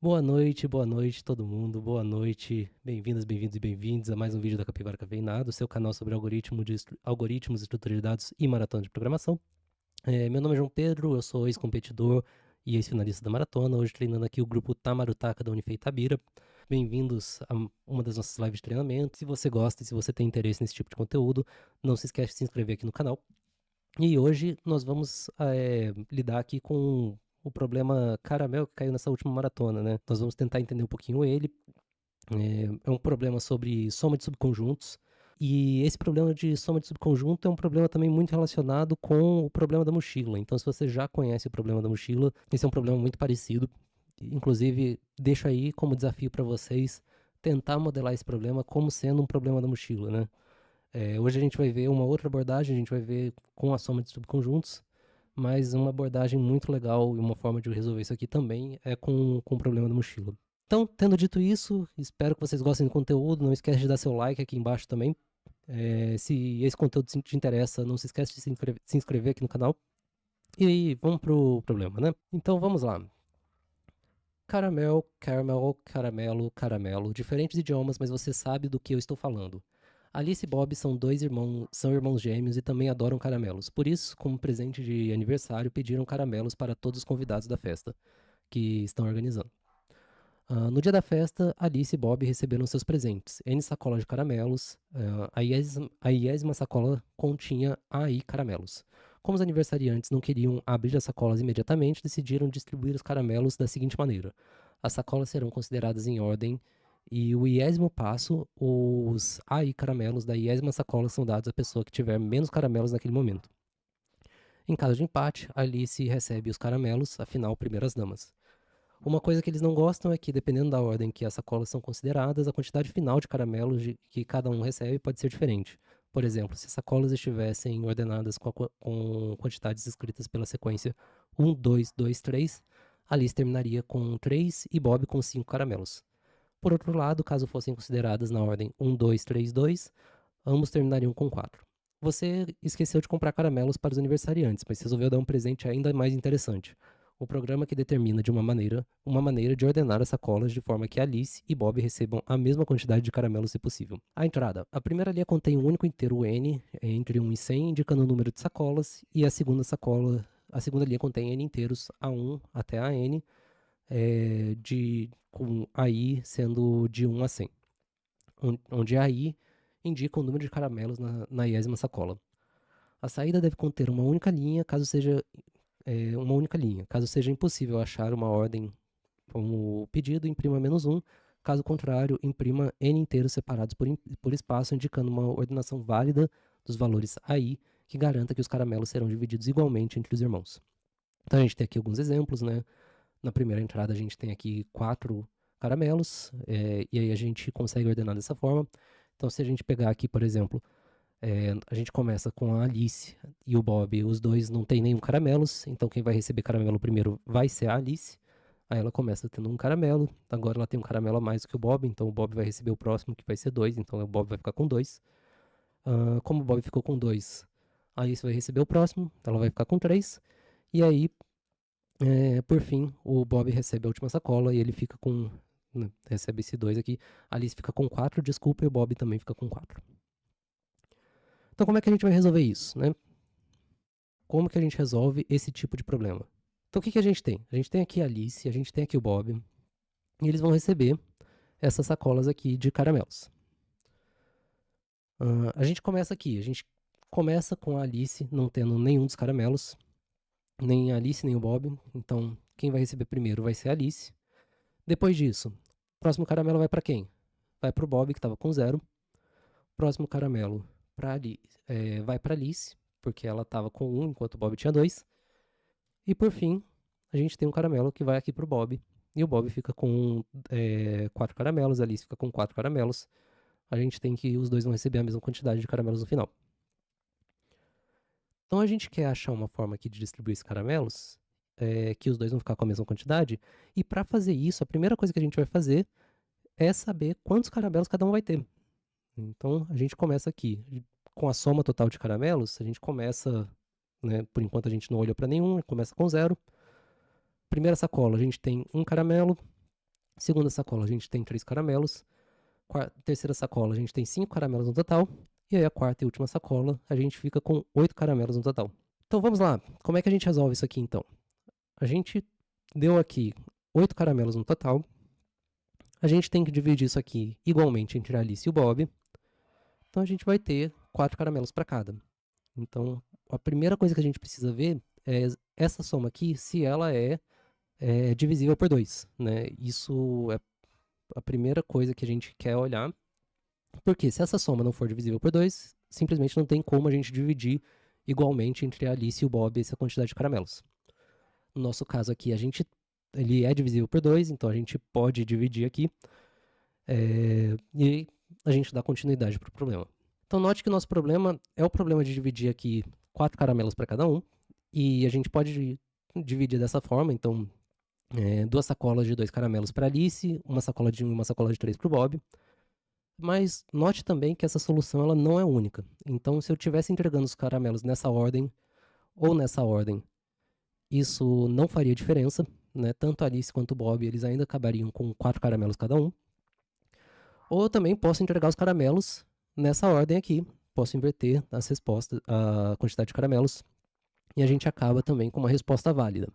Boa noite todo mundo, boa noite, bem-vindas, bem-vindos e bem-vindos a mais um vídeo da Capivara Cafeinado, seu canal sobre algoritmos, estrutura de dados e maratona de programação. Meu nome é João Pedro, eu sou ex-competidor e ex-finalista da maratona, hoje treinando aqui o grupo Tamarutaka da Unifei Itabira. Bem-vindos a uma das nossas lives de treinamento. Se você gosta e se você tem interesse nesse tipo de conteúdo, não se esquece de se inscrever aqui no canal. E hoje nós vamos lidar aqui com o problema caramelo que caiu nessa última maratona, né? Nós vamos tentar entender um pouquinho ele. É um problema sobre soma de subconjuntos. E esse problema de soma de subconjunto é um problema também muito relacionado com o problema da mochila. Então, se você já conhece o problema da mochila, esse é um problema muito parecido. Inclusive, deixo aí como desafio para vocês tentar modelar esse problema como sendo um problema da mochila, né? Hoje a gente vai ver uma outra abordagem, a gente vai ver com a soma de subconjuntos, mas uma abordagem muito legal e uma forma de resolver isso aqui também é com o problema da mochila. Então, tendo dito isso, espero que vocês gostem do conteúdo. Não esquece de dar seu like aqui embaixo também. Se esse conteúdo te interessa, não se esquece de se inscrever aqui no canal. E aí, vamos pro problema, né? Então, vamos lá. Caramel, caramel, caramelo, caramelo. Diferentes idiomas, mas você sabe do que eu estou falando. Alice e Bob são irmãos gêmeos e também adoram caramelos. Por isso, como presente de aniversário, pediram caramelos para todos os convidados da festa que estão organizando. No dia da festa, Alice e Bob receberam seus presentes. N sacolas de caramelos. A 20ª sacola continha AI caramelos. Como os aniversariantes não queriam abrir as sacolas imediatamente, decidiram distribuir os caramelos da seguinte maneira: as sacolas serão consideradas em ordem e o 20º passo, os AI caramelos da 20ª sacola são dados à pessoa que tiver menos caramelos naquele momento. Em caso de empate, Alice recebe os caramelos, afinal, primeiras damas. Uma coisa que eles não gostam é que, dependendo da ordem que as sacolas são consideradas, a quantidade final de caramelos que cada um recebe pode ser diferente. Por exemplo, se as sacolas estivessem ordenadas com quantidades escritas pela sequência 1, 2, 2, 3, Alice terminaria com 3 e Bob com 5 caramelos. Por outro lado, caso fossem consideradas na ordem 1, 2, 3, 2, ambos terminariam com 4. Você esqueceu de comprar caramelos para os aniversariantes, mas resolveu dar um presente ainda mais interessante. O programa que determina de uma maneira de ordenar as sacolas de forma que Alice e Bob recebam a mesma quantidade de caramelos se possível. A entrada. A primeira linha contém um único inteiro N, entre 1 e 100, indicando o número de sacolas, e a segunda linha contém N inteiros, A1 até a N, com AI sendo de 1 a 100, onde AI indica o número de caramelos na 20ª sacola. A saída deve conter uma única linha, Caso seja impossível achar uma ordem como pedido, imprima -1. Caso contrário, imprima N inteiros separados por espaço, indicando uma ordenação válida dos valores AI, que garanta que os caramelos serão divididos igualmente entre os irmãos. Então a gente tem aqui alguns exemplos, né? Na primeira entrada a gente tem aqui 4 caramelos, e aí a gente consegue ordenar dessa forma. Então se a gente pegar aqui, por exemplo, a gente começa com a Alice e o Bob, os dois não têm nenhum caramelos, então quem vai receber caramelo primeiro vai ser a Alice. Aí ela começa tendo um caramelo, agora ela tem um caramelo a mais do que o Bob, então o Bob vai receber o próximo, que vai ser 2, então o Bob vai ficar com 2. Como o Bob ficou com 2, a Alice vai receber o próximo, ela vai ficar com 3. E aí, por fim, o Bob recebe a última sacola e ele fica com. Né, recebe esse 2 aqui. A Alice fica com 4, desculpa, e o Bob também fica com 4. Então, como é que a gente vai resolver isso, né? Como que a gente resolve esse tipo de problema? Então, o que a gente tem? A gente tem aqui a Alice, a gente tem aqui o Bob, e eles vão receber essas sacolas aqui de caramelos. A gente começa aqui, a gente começa com a Alice não tendo nenhum dos caramelos, nem a Alice nem o Bob, então quem vai receber primeiro vai ser a Alice. Depois disso, o próximo caramelo vai para quem? Vai para o Bob, que estava com 0. Próximo caramelo vai para Alice, porque ela estava com 1, enquanto o Bob tinha 2. E por fim, a gente tem um caramelo que vai aqui pro Bob. E o Bob fica com 4 caramelos, a Alice fica com 4 caramelos. A gente tem que os dois vão receber a mesma quantidade de caramelos no final. Então a gente quer achar uma forma aqui de distribuir esses caramelos, que os dois vão ficar com a mesma quantidade. E para fazer isso, a primeira coisa que a gente vai fazer é saber quantos caramelos cada um vai ter. Então a gente começa aqui com a soma total de caramelos. A gente começa, né, por enquanto a gente não olhou para nenhum, começa com 0. Primeira sacola, a gente tem um caramelo. Segunda sacola, a gente tem 3 caramelos. Terceira sacola, a gente tem 5 caramelos no total. E aí a quarta e última sacola, a gente fica com 8 caramelos no total. Então vamos lá, como é que a gente resolve isso aqui então? A gente deu aqui 8 caramelos no total. A gente tem que dividir isso aqui igualmente entre a Alice e o Bob. Então a gente vai ter 4 caramelos para cada. Então a primeira coisa que a gente precisa ver é essa soma aqui, se ela é divisível por 2, né? Isso é a primeira coisa que a gente quer olhar, porque se essa soma não for divisível por 2, simplesmente não tem como a gente dividir igualmente entre a Alice e o Bob essa quantidade de caramelos. No nosso caso aqui, ele é divisível por 2, então a gente pode dividir aqui e a gente dá continuidade para o problema. Então note que o nosso problema é o problema de dividir aqui 4 caramelos para cada um, e a gente pode dividir dessa forma, então 2 sacolas de 2 caramelos para Alice, uma sacola de 1 e uma sacola de 3 para o Bob. Mas note também que essa solução ela não é única. Então, se eu estivesse entregando os caramelos nessa ordem ou nessa ordem, isso não faria diferença, né? Tanto a Alice quanto o Bob, eles ainda acabariam com 4 caramelos cada um. Ou eu também posso entregar os caramelos nessa ordem aqui. Posso inverter as respostas, a quantidade de caramelos, e a gente acaba também com uma resposta válida.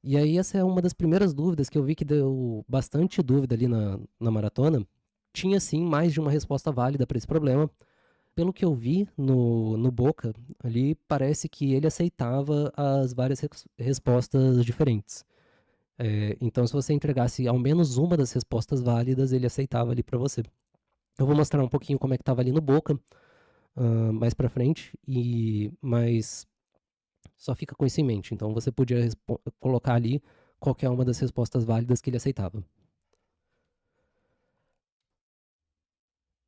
E aí essa é uma das primeiras dúvidas que eu vi que deu bastante dúvida ali na maratona. Tinha sim mais de uma resposta válida para esse problema. Pelo que eu vi no Boca, ali parece que ele aceitava as várias respostas diferentes. Então, se você entregasse ao menos uma das respostas válidas, ele aceitava ali para você. Eu vou mostrar um pouquinho como é que estava ali no Boca mais para frente, mas só fica com isso em mente. Então, você podia colocar ali qualquer uma das respostas válidas que ele aceitava.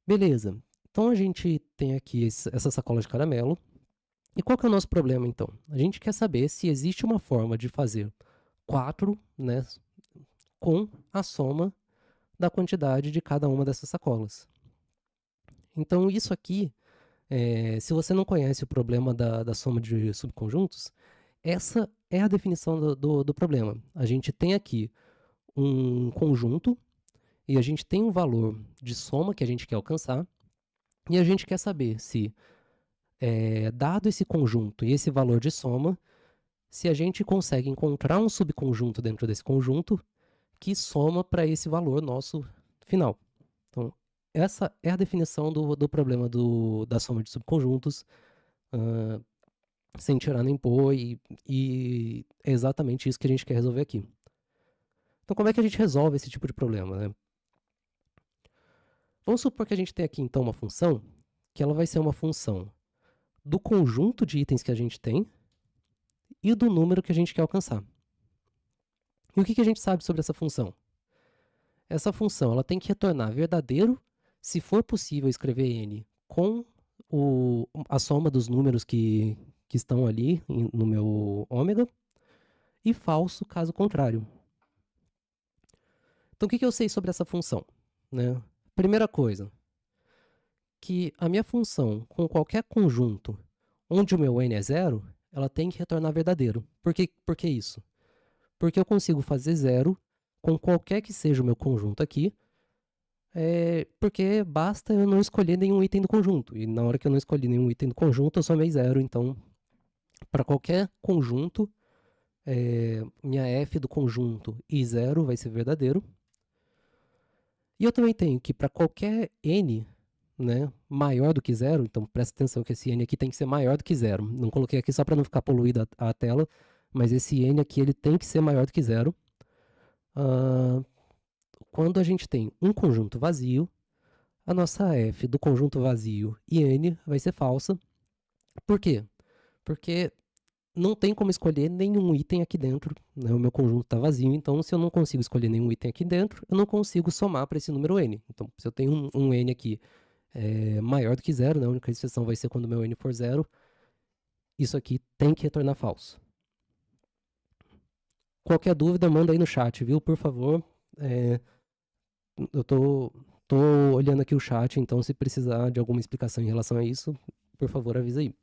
Beleza. Então, a gente tem aqui essa sacola de caramelo. E qual que é o nosso problema, então? A gente quer saber se existe uma forma de fazer 4, né, com a soma da quantidade de cada uma dessas sacolas. Então, isso aqui, se você não conhece o problema da soma de subconjuntos, essa é a definição do problema. A gente tem aqui um conjunto e a gente tem um valor de soma que a gente quer alcançar e a gente quer saber se, dado esse conjunto e esse valor de soma, se a gente consegue encontrar um subconjunto dentro desse conjunto que soma para esse valor nosso final. Então, essa é a definição do problema da soma de subconjuntos, sem tirar nem pôr, e é exatamente isso que a gente quer resolver aqui. Então, como é que a gente resolve esse tipo de problema, né? Vamos supor que a gente tem aqui, então, uma função que ela vai ser uma função do conjunto de itens que a gente tem e do número que a gente quer alcançar. E o que a gente sabe sobre essa função? Essa função ela tem que retornar verdadeiro se for possível escrever n com a soma dos números que estão ali no meu ômega, e falso caso contrário. Então, o que eu sei sobre essa função? Né? Primeira coisa, que a minha função com qualquer conjunto onde o meu n é zero, ela tem que retornar verdadeiro. Por que isso? Porque eu consigo fazer zero com qualquer que seja o meu conjunto aqui, porque basta eu não escolher nenhum item do conjunto. E na hora que eu não escolhi nenhum item do conjunto, eu somei zero. Então, para qualquer conjunto, minha f do conjunto e zero vai ser verdadeiro. E eu também tenho que para qualquer n, né, maior do que zero, então presta atenção que esse n aqui tem que ser maior do que zero. Não coloquei aqui só para não ficar poluída a tela, mas esse n aqui ele tem que ser maior do que zero. Quando a gente tem um conjunto vazio, a nossa f do conjunto vazio e n vai ser falsa. Por quê? Porque não tem como escolher nenhum item aqui dentro, né? O meu conjunto está vazio, então se eu não consigo escolher nenhum item aqui dentro, eu não consigo somar para esse número n. Então, se eu tenho um n aqui maior do que zero, né? A única exceção vai ser quando o meu n for zero, isso aqui tem que retornar falso. Qualquer dúvida, manda aí no chat, viu? Por favor. Eu tô olhando aqui o chat, então se precisar de alguma explicação em relação a isso, por favor, avisa aí.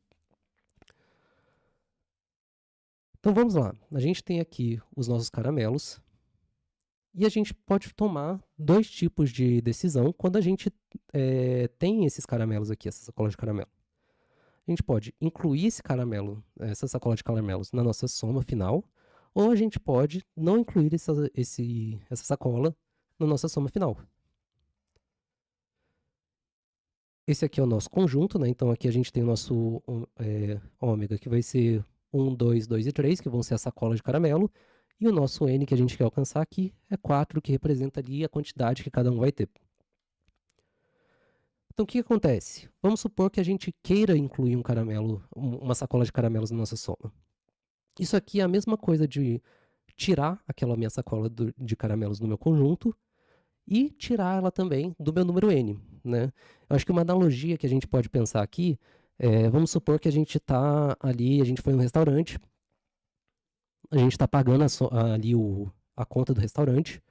Então vamos lá. A gente tem aqui os nossos caramelos. E a gente pode tomar dois tipos de decisão quando a gente tem esses caramelos aqui, essa sacola de caramelo. A gente pode incluir esse caramelo, essa sacola de caramelos, na nossa soma final, ou a gente pode não incluir essa sacola na nossa soma final. Esse aqui é o nosso conjunto, né? Então aqui a gente tem o nosso ômega, que vai ser 1, 2, 2 e 3, que vão ser a sacola de caramelo. E o nosso N que a gente quer alcançar aqui é 4, que representa ali a quantidade que cada um vai ter. Então o que acontece? Vamos supor que a gente queira incluir um caramelo, uma sacola de caramelos na nossa soma. Isso aqui é a mesma coisa de tirar aquela minha sacola de caramelos do meu conjunto e tirar ela também do meu número N, né? Eu acho que uma analogia que a gente pode pensar aqui vamos supor que a gente está ali, a gente foi em um restaurante, a gente está pagando ali a conta do restaurante,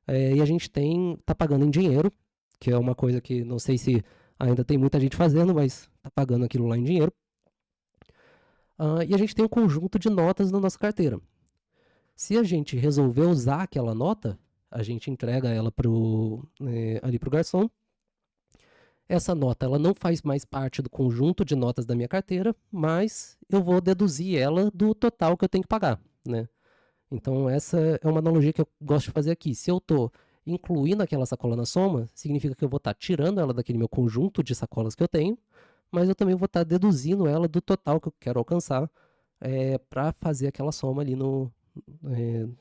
e a gente está pagando em dinheiro, que é uma coisa que não sei se ainda tem muita gente fazendo, mas está pagando aquilo lá em dinheiro. E a gente tem um conjunto de notas na nossa carteira. Se a gente resolver usar aquela nota, a gente entrega ela ali para o garçom. Essa nota ela não faz mais parte do conjunto de notas da minha carteira, mas eu vou deduzir ela do total que eu tenho que pagar, né? Então essa é uma analogia que eu gosto de fazer aqui. Se eu estou incluindo aquela sacola na soma, significa que eu vou estar tirando ela daquele meu conjunto de sacolas que eu tenho, mas eu também vou estar deduzindo ela do total que eu quero alcançar para fazer aquela soma ali no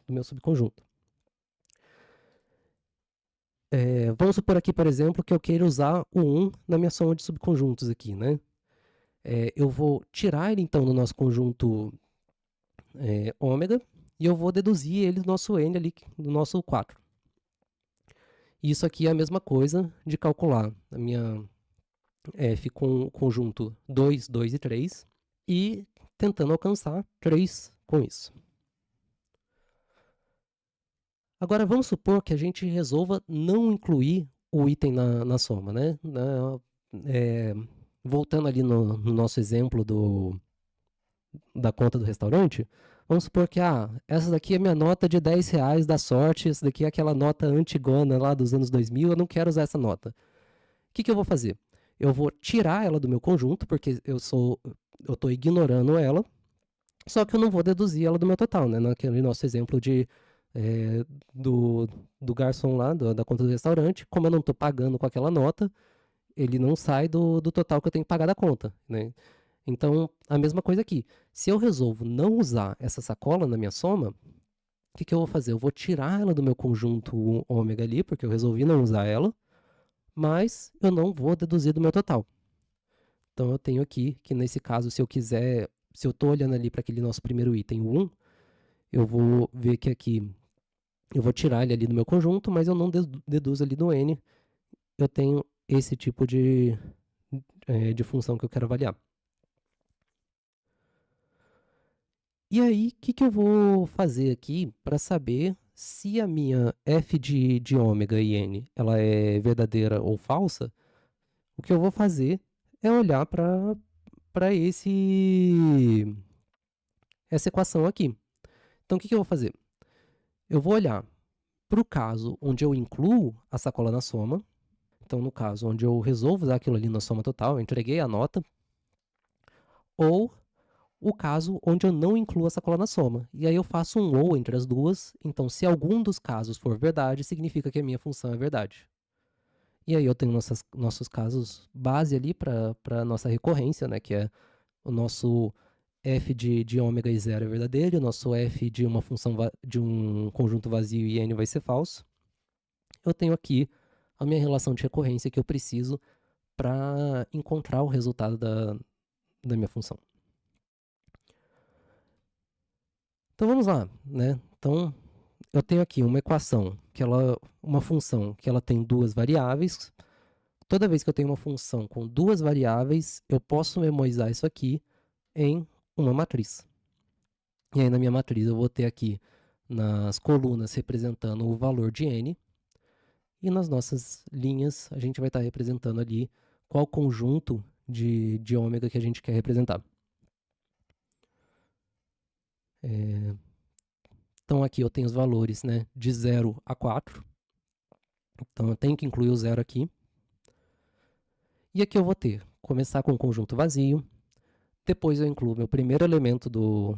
meu subconjunto. Vamos supor aqui, por exemplo, que eu queira usar o 1 na minha soma de subconjuntos aqui, né? Eu vou tirar ele, então, do nosso conjunto ômega, e eu vou deduzir ele do nosso N ali, do nosso 4. Isso aqui é a mesma coisa de calcular a minha F com o conjunto 2, 2 e 3, e tentando alcançar 3 com isso. Agora, vamos supor que a gente resolva não incluir o item na soma, né? Voltando ali no nosso exemplo da conta do restaurante, vamos supor que essa daqui é minha nota de R$ 10 da sorte, essa daqui é aquela nota antigona lá dos anos 2000, eu não quero usar essa nota. O que eu vou fazer? Eu vou tirar ela do meu conjunto, porque eu estou ignorando ela, só que eu não vou deduzir ela do meu total, né? Naquele nosso exemplo do garçom lá, da conta do restaurante, como eu não estou pagando com aquela nota, ele não sai do total que eu tenho que pagar da conta, né? Então, a mesma coisa aqui. Se eu resolvo não usar essa sacola na minha soma, o que eu vou fazer? Eu vou tirar ela do meu conjunto ômega ali, porque eu resolvi não usar ela, mas eu não vou deduzir do meu total. Então, eu tenho aqui que, nesse caso, se eu quiser, se eu estou olhando ali para aquele nosso primeiro item, o 1, eu vou ver que aqui eu vou tirar ele ali do meu conjunto, mas eu não deduzo ali do N. Eu tenho esse tipo de função que eu quero avaliar. E aí, o que eu vou fazer aqui para saber se a minha f de ômega e n ela é verdadeira ou falsa? O que eu vou fazer é olhar para essa equação aqui. Então, o que eu vou fazer? Eu vou olhar para o caso onde eu incluo a sacola na soma. Então, no caso onde eu resolvo usar aquilo ali na soma total, eu entreguei a nota. Ou o caso onde eu não incluo a sacola na soma. E aí eu faço um ou entre as duas. Então, se algum dos casos for verdade, significa que a minha função é verdade. E aí eu tenho nossos casos base ali para a nossa recorrência, né? Que é o nosso f de ômega e zero é verdadeiro, o nosso f de uma função de um conjunto vazio e n vai ser falso. Eu tenho aqui a minha relação de recorrência que eu preciso para encontrar o resultado da minha função. Então vamos lá, né? Então eu tenho aqui uma equação uma função que ela tem duas variáveis. Toda vez que eu tenho uma função com duas variáveis, eu posso memorizar isso aqui em uma matriz. E aí na minha matriz eu vou ter aqui nas colunas representando o valor de n, e nas nossas linhas a gente vai estar representando ali qual conjunto de ômega que a gente quer representar. Então, aqui eu tenho os valores, né, de 0 a 4. Então, eu tenho que incluir o 0 aqui. E aqui eu vou começar com o conjunto vazio. Depois eu incluo meu primeiro elemento do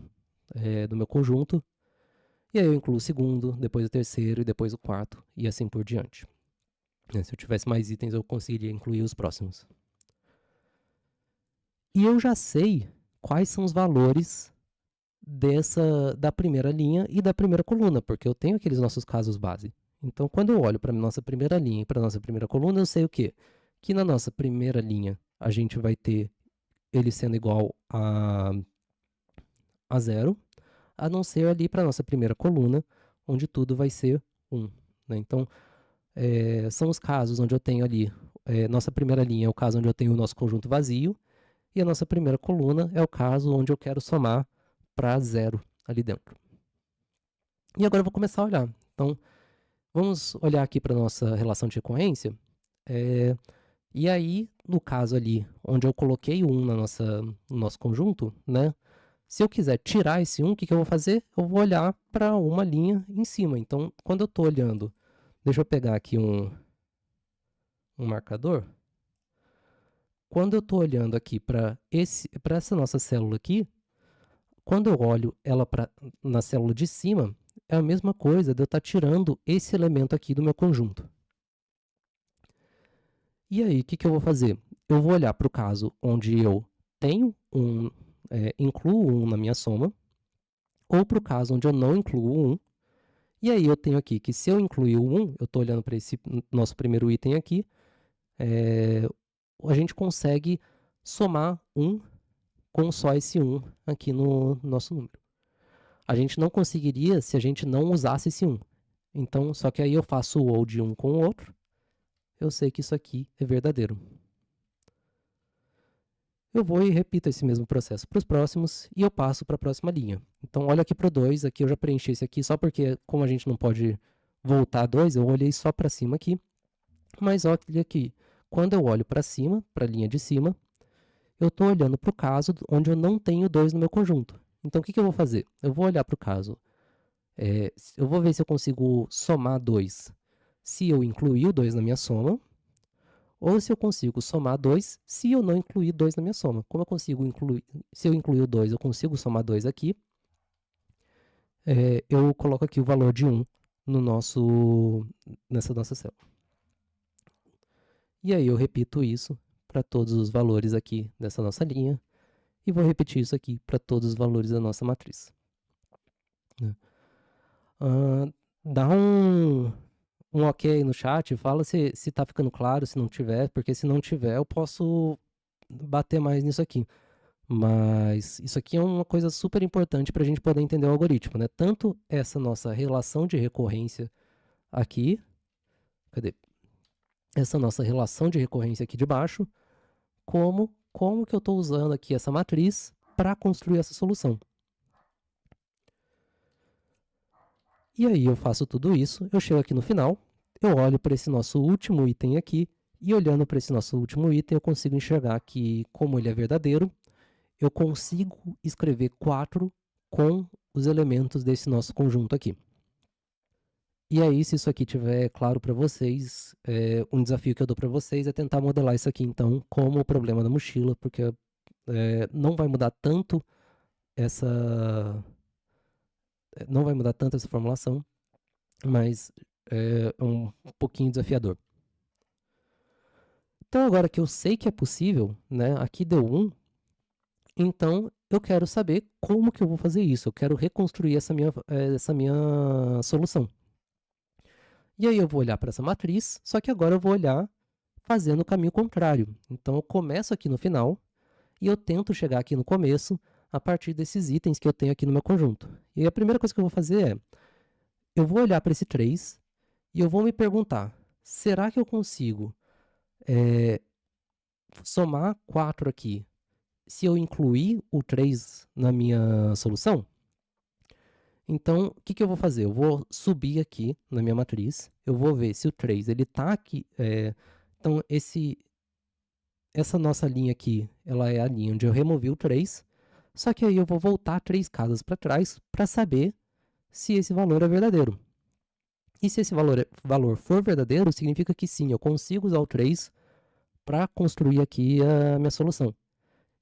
meu conjunto. E aí eu incluo o segundo, depois o terceiro e depois o quarto. E assim por diante. Se eu tivesse mais itens, eu conseguiria incluir os próximos. E eu já sei quais são os valores da primeira linha e da primeira coluna, porque eu tenho aqueles nossos casos base. Então, quando eu olho para a nossa primeira linha e para a nossa primeira coluna, eu sei o quê? Que na nossa primeira linha, a gente vai ter ele sendo igual a 0, a não ser ali para a nossa primeira coluna, onde tudo vai ser 1. Né? Então, são os casos onde eu tenho ali, nossa primeira linha é o caso onde eu tenho o nosso conjunto vazio, e a nossa primeira coluna é o caso onde eu quero somar para 0 ali dentro. E agora eu vou começar a olhar. Então, vamos olhar aqui para a nossa relação de recorrência. E aí, no caso ali, onde eu coloquei o 1 no nosso conjunto, né? Se eu quiser tirar esse 1, o que eu vou fazer? Eu vou olhar para uma linha em cima. Então, quando eu estou olhando, deixa eu pegar aqui um marcador. Quando eu estou olhando aqui para essa nossa célula aqui, quando eu olho ela na célula de cima, é a mesma coisa de eu estar tirando esse elemento aqui do meu conjunto. E aí, o que eu vou fazer? Eu vou olhar para o caso onde eu incluo um na minha soma, ou para o caso onde eu não incluo um. E aí eu tenho aqui que se eu incluir o 1, eu estou olhando para esse nosso primeiro item aqui, a gente consegue somar 1 com só esse 1 aqui no nosso número. A gente não conseguiria se a gente não usasse esse 1. Então, só que aí eu faço o ou de um com o outro, eu sei que isso aqui é verdadeiro. Eu vou e repito esse mesmo processo para os próximos e eu passo para a próxima linha. Então, olha aqui para o 2, aqui eu já preenchi esse aqui só porque, como a gente não pode voltar a 2, eu olhei só para cima aqui. Mas olha aqui, quando eu olho para cima, para a linha de cima, eu estou olhando para o caso onde eu não tenho 2 no meu conjunto. Então, o que eu vou fazer? Eu vou olhar para o caso, eu vou ver se eu consigo somar 2 se eu incluir o 2 na minha soma, ou se eu consigo somar 2 se eu não incluir 2 na minha soma. Como eu consigo incluir, se eu incluir o 2, eu consigo somar 2 aqui, eu coloco aqui o valor de 1 nessa nossa célula. E aí eu repito isso para todos os valores aqui dessa nossa linha, e vou repetir isso aqui para todos os valores da nossa matriz. Dá um ok no chat, fala se está ficando claro, se não tiver, porque se não tiver eu posso bater mais nisso aqui. Mas isso aqui é uma coisa super importante para a gente poder entender o algoritmo, né? Tanto essa nossa relação de recorrência aqui, cadê? Essa nossa relação de recorrência aqui de baixo, como que eu estou usando aqui essa matriz para construir essa solução. E aí eu faço tudo isso, eu chego aqui no final, eu olho para esse nosso último item aqui, e olhando para esse nosso último item, eu consigo enxergar que, como ele é verdadeiro, eu consigo escrever 4 com os elementos desse nosso conjunto aqui. E aí, se isso aqui estiver claro para vocês, um desafio que eu dou para vocês é tentar modelar isso aqui, então, como o problema da mochila, porque não vai mudar tanto não vai mudar tanto essa formulação, mas é um pouquinho desafiador. Então, agora que eu sei que é possível, né, aqui deu 1, então eu quero saber como que eu vou fazer isso. Eu quero reconstruir essa minha solução. E aí eu vou olhar para essa matriz, só que agora eu vou olhar fazendo o caminho contrário. Então eu começo aqui no final e eu tento chegar aqui no começo a partir desses itens que eu tenho aqui no meu conjunto. E aí a primeira coisa que eu vou fazer eu vou olhar para esse 3 e eu vou me perguntar, será que eu consigo somar 4 aqui se eu incluir o 3 na minha solução? Então, o que eu vou fazer? Eu vou subir aqui na minha matriz, eu vou ver se o 3 está aqui. Então, essa nossa linha aqui, ela é a linha onde eu removi o 3, só que aí eu vou voltar 3 casas para trás para saber se esse valor é verdadeiro. E se esse valor for verdadeiro, significa que sim, eu consigo usar o trace para construir aqui a minha solução.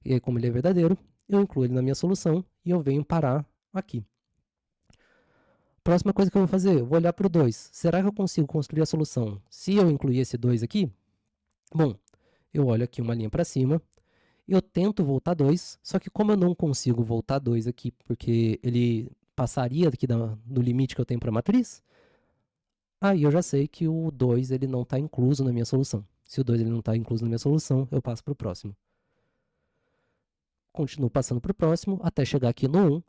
E aí, como ele é verdadeiro, eu incluo ele na minha solução e eu venho parar aqui. Próxima coisa que eu vou fazer, eu vou olhar para o 2. Será que eu consigo construir a solução se eu incluir esse 2 aqui? Bom, eu olho aqui uma linha para cima, eu tento voltar 2, só que como eu não consigo voltar 2 aqui, porque ele passaria aqui do limite que eu tenho para a matriz, aí eu já sei que o 2 ele não está incluso na minha solução. Se o 2 ele não está incluso na minha solução, eu passo para o próximo. Continuo passando para o próximo, até chegar aqui no 1.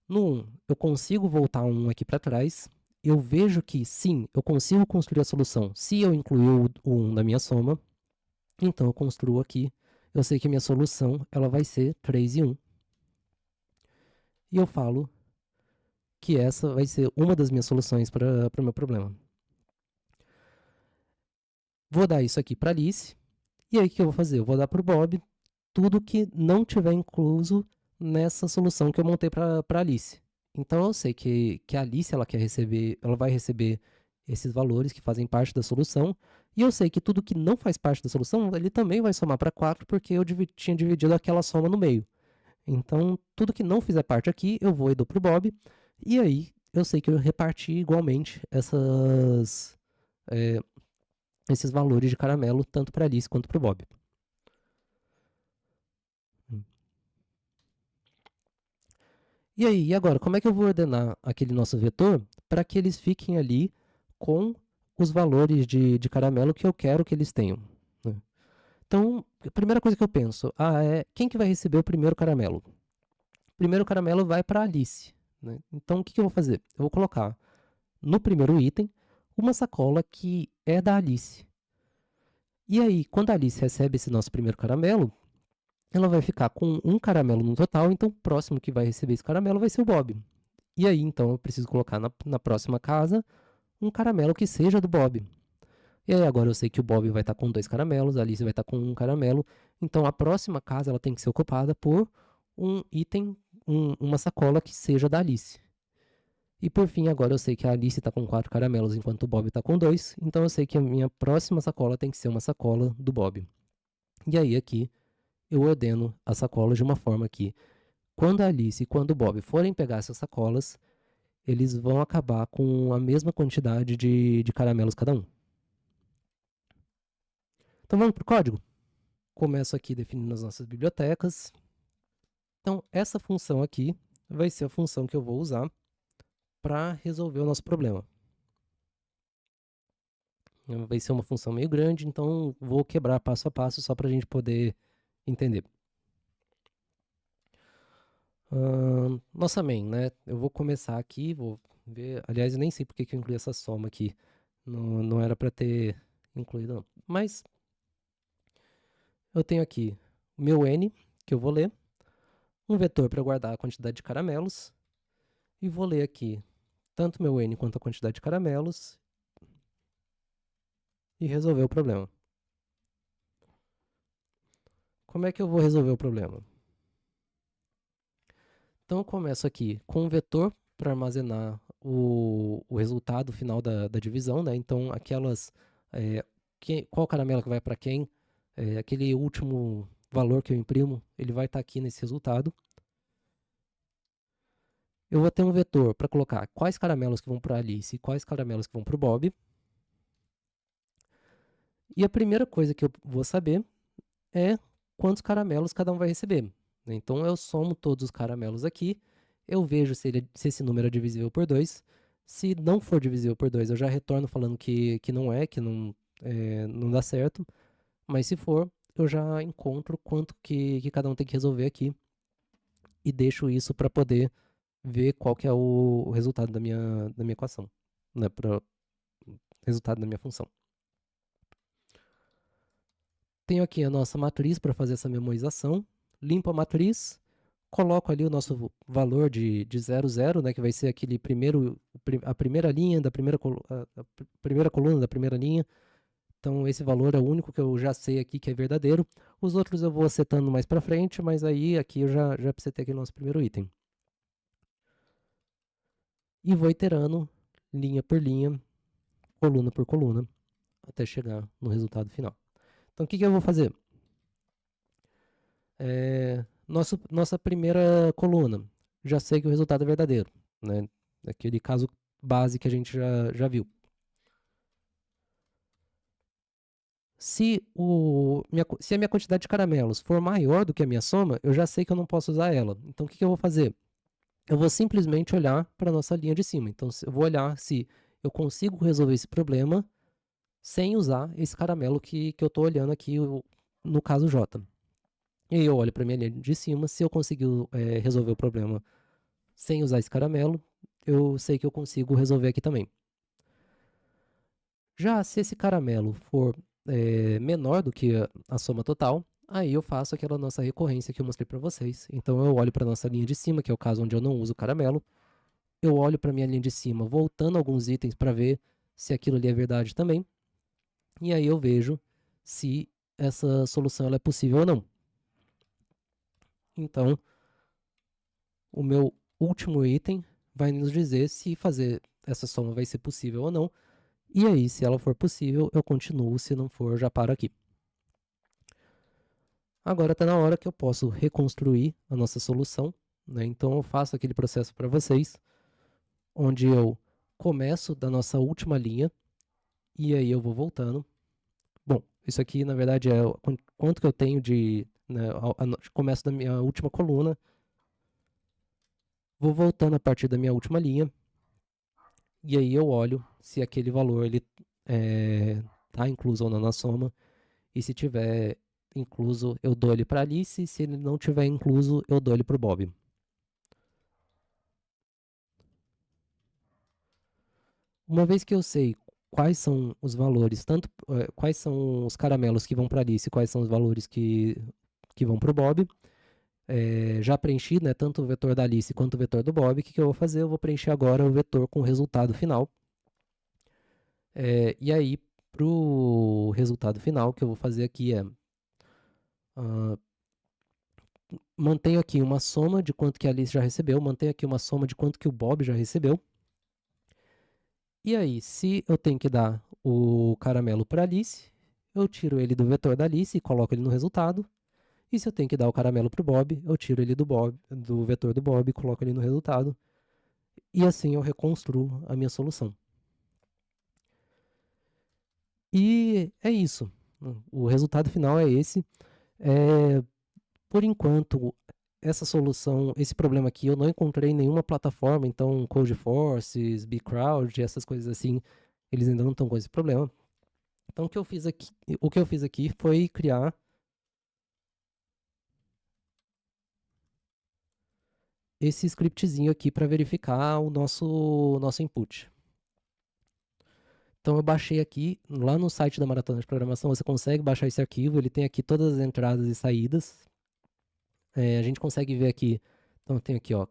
No 1, eu consigo voltar um aqui para trás. Eu vejo que, sim, eu consigo construir a solução se eu incluir o 1 na minha soma. Então, eu construo aqui. Eu sei que a minha solução ela vai ser 3 e 1. E eu falo que essa vai ser uma das minhas soluções para o meu problema. Vou dar isso aqui para Alice. E aí, o que eu vou fazer? Eu vou dar para o Bob tudo que não tiver incluso nessa solução que eu montei para Alice. Então, eu sei que a Alice ela vai receber esses valores que fazem parte da solução. E eu sei que tudo que não faz parte da solução, ele também vai somar para 4, porque eu tinha dividido aquela soma no meio. Então, tudo que não fizer parte aqui, eu vou e dou para o Bob. E aí, eu sei que eu reparti igualmente esses valores de caramelo, tanto para Alice quanto para o Bob. E aí, e agora, como é que eu vou ordenar aquele nosso vetor para que eles fiquem ali com os valores de caramelo que eu quero que eles tenham? Né? Então, a primeira coisa que eu penso, é quem que vai receber o primeiro caramelo? O primeiro caramelo vai para Alice. Né? Então, o que eu vou fazer? Eu vou colocar no primeiro item uma sacola que é da Alice. E aí, quando a Alice recebe esse nosso primeiro caramelo, ela vai ficar com um caramelo no total, então o próximo que vai receber esse caramelo vai ser o Bob. E aí, então, eu preciso colocar na próxima casa um caramelo que seja do Bob. E aí, agora eu sei que o Bob vai estar com 2 caramelos, a Alice vai estar com um caramelo. Então, a próxima casa ela tem que ser ocupada por um item, uma sacola que seja da Alice. E por fim, agora eu sei que a Alice está com 4 caramelos, enquanto o Bob está com 2. Então, eu sei que a minha próxima sacola tem que ser uma sacola do Bob. E aí, aqui, eu ordeno as sacolas de uma forma que, quando a Alice e quando o Bob forem pegar essas sacolas, eles vão acabar com a mesma quantidade de caramelos cada um. Então vamos para o código? Começo aqui definindo as nossas bibliotecas. Então essa função aqui vai ser a função que eu vou usar para resolver o nosso problema. Vai ser uma função meio grande, então vou quebrar passo a passo só para a gente poder entender. Nossa main, né? Eu vou começar aqui, vou ver. Aliás, eu nem sei porque que eu incluí essa soma aqui. Não era para ter incluído, não. Mas eu tenho aqui o meu n, que eu vou ler, um vetor para guardar a quantidade de caramelos, e vou ler aqui tanto meu n quanto a quantidade de caramelos e resolver o problema. Como é que eu vou resolver o problema? Então eu começo aqui com um vetor para armazenar o resultado final da divisão, né? Então qual caramelo que vai para quem, aquele último valor que eu imprimo, ele vai estar aqui nesse resultado. Eu vou ter um vetor para colocar quais caramelos que vão para a Alice e quais caramelos que vão para o Bob. E a primeira coisa que eu vou saber é quantos caramelos cada um vai receber. Então eu somo todos os caramelos aqui, eu vejo se esse número é divisível por 2. Se não for divisível por 2, eu já retorno falando que não dá certo. Mas se for, eu já encontro quanto que cada um tem que resolver aqui e deixo isso para poder ver qual que é o resultado da minha equação, né, para resultado da minha função. Tenho aqui a nossa matriz para fazer essa memorização. Limpo a matriz, coloco ali o nosso valor de 0, 0, né, que vai ser a primeira linha da a primeira coluna da primeira linha. Então, esse valor é o único que eu já sei aqui que é verdadeiro. Os outros eu vou setando mais para frente, mas aí aqui eu já setei aqui o nosso primeiro item. e vou iterando linha por linha, coluna por coluna, até chegar no resultado final. Então, o que eu vou fazer? Nossa primeira coluna, já sei que o resultado é verdadeiro, né? Aquele caso base que a gente já viu. Se a minha quantidade de caramelos for maior do que a minha soma, eu já sei que eu não posso usar ela. Então, o que eu vou fazer? Eu vou simplesmente olhar para a nossa linha de cima. Então, eu vou olhar se eu consigo resolver esse problema sem usar esse caramelo que eu estou olhando aqui, no caso J. E aí eu olho para minha linha de cima, se eu conseguir resolver o problema sem usar esse caramelo, eu sei que eu consigo resolver aqui também. Já se esse caramelo for menor do que a soma total, aí eu faço aquela nossa recorrência que eu mostrei para vocês. Então eu olho para a nossa linha de cima, que é o caso onde eu não uso caramelo. Eu olho para a minha linha de cima, voltando alguns itens para ver se aquilo ali é verdade também. E aí eu vejo se essa solução ela é possível ou não. Então, o meu último item vai nos dizer se fazer essa soma vai ser possível ou não. E aí, se ela for possível, eu continuo. Se não for, eu já paro aqui. Agora está na hora que eu posso reconstruir a nossa solução, né? Então eu faço aquele processo para vocês, onde eu começo da nossa última linha e aí eu vou voltando. Bom, isso aqui na verdade é quanto que eu tenho de, né, começo da minha última coluna, vou voltando a partir da minha última linha e aí eu olho se aquele valor ele tá incluso ou não na soma e se tiver incluso eu dou ele para Alice, e se ele não tiver incluso eu dou ele para o Bob. Uma vez que eu sei quais são os valores, quais são os caramelos que vão para Alice e quais são os valores que vão para o Bob, já preenchi, né, tanto o vetor da Alice quanto o vetor do Bob, o que eu vou fazer? Eu vou preencher agora o vetor com o resultado final. E aí, para o resultado final, o que eu vou fazer aqui é mantenho aqui uma soma de quanto que a Alice já recebeu, mantenho aqui uma soma de quanto que o Bob já recebeu. E aí, se eu tenho que dar o caramelo para Alice, eu tiro ele do vetor da Alice e coloco ele no resultado. E se eu tenho que dar o caramelo para o Bob, eu tiro ele do vetor do Bob e coloco ele no resultado. E assim eu reconstruo a minha solução. E é isso. O resultado final é esse. Por enquanto, essa solução, esse problema aqui, eu não encontrei em nenhuma plataforma, então Codeforces, Bcrowd, essas coisas assim, eles ainda não estão com esse problema. Então o que eu fiz aqui foi criar esse scriptzinho aqui para verificar o nosso input. Então eu baixei aqui, lá no site da Maratona de Programação, você consegue baixar esse arquivo, ele tem aqui todas as entradas e saídas. A gente consegue ver aqui, então tem aqui, ó,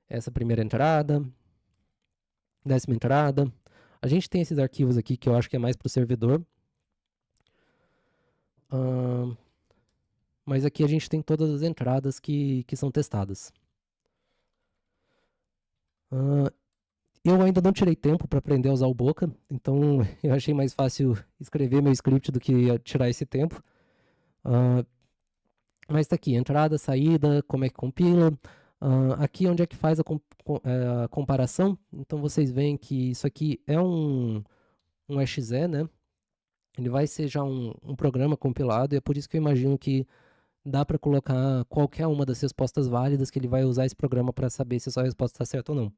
essa primeira entrada, 10ª entrada. A gente tem esses arquivos aqui que eu acho que é mais para o servidor. Mas aqui a gente tem todas as entradas que são testadas. Eu ainda não tirei tempo para aprender a usar o Boca, então eu achei mais fácil escrever meu script do que tirar esse tempo. Mas está aqui, entrada, saída, como é que compila. Aqui onde é que faz a comparação. Então vocês veem que isso aqui é um exe, né? Ele vai ser já um programa compilado, e é por isso que eu imagino que dá para colocar qualquer uma das respostas válidas, que ele vai usar esse programa para saber se a sua resposta está certa ou não.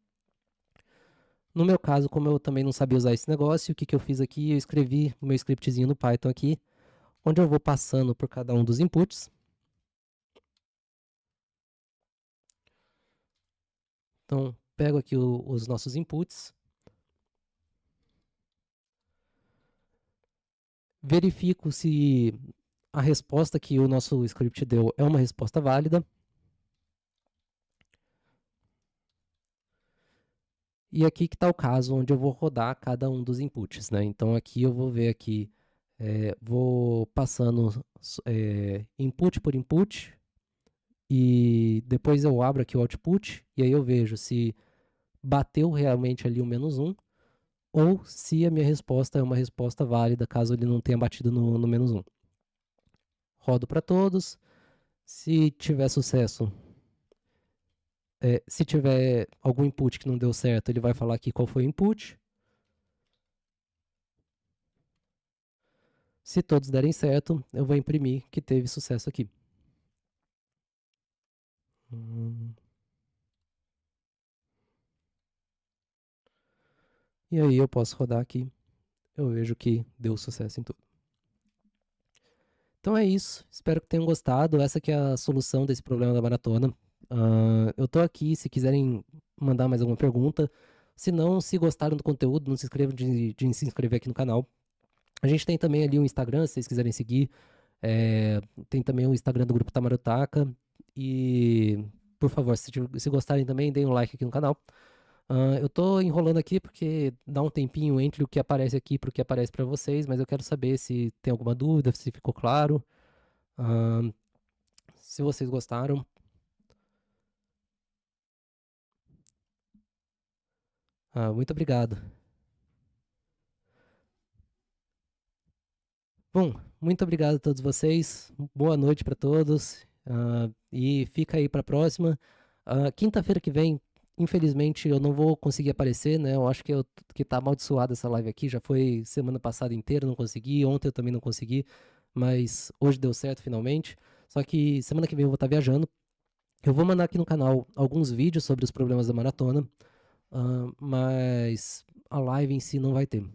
No meu caso, como eu também não sabia usar esse negócio, o que eu fiz aqui? Eu escrevi o meu scriptzinho no Python aqui, onde eu vou passando por cada um dos inputs. Então, pego aqui os nossos inputs, verifico se a resposta que o nosso script deu é uma resposta válida. E aqui que está o caso onde eu vou rodar cada um dos inputs, né? Então aqui eu vou ver aqui, vou passando input por input e depois eu abro aqui o output e aí eu vejo se bateu realmente ali o -1, ou se a minha resposta é uma resposta válida, caso ele não tenha batido no -1. Rodo para todos. Se tiver sucesso, se tiver algum input que não deu certo, ele vai falar aqui qual foi o input. Se todos derem certo, eu vou imprimir que teve sucesso aqui. E aí eu posso rodar aqui. Eu vejo que deu sucesso em tudo. Então é isso. Espero que tenham gostado. Essa que é a solução desse problema da maratona. Eu tô aqui se quiserem mandar mais alguma pergunta. Se não, se gostaram do conteúdo, não se inscrevam de se inscrever aqui no canal. A gente tem também ali o Instagram, se vocês quiserem seguir. Tem também o Instagram do Grupo Tamarotaka. E, por favor, se gostarem também, deem um like aqui no canal. Eu tô enrolando aqui porque dá um tempinho entre o que aparece aqui para o que aparece para vocês, mas eu quero saber se tem alguma dúvida, se ficou claro. Ah, se vocês gostaram. Muito obrigado. Bom, muito obrigado a todos vocês. Boa noite para todos. E fica aí para a próxima. Quinta-feira que vem, infelizmente, eu não vou conseguir aparecer, né? Eu acho que tá amaldiçoada essa live aqui. Já foi semana passada inteira, não consegui. Ontem eu também não consegui. Mas hoje deu certo finalmente. Só que semana que vem eu vou estar viajando. Eu vou mandar aqui no canal alguns vídeos sobre os problemas da maratona. Mas a live em si não vai ter.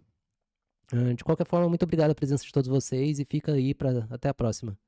De qualquer forma, muito obrigado a presença de todos vocês e fica aí para até a próxima.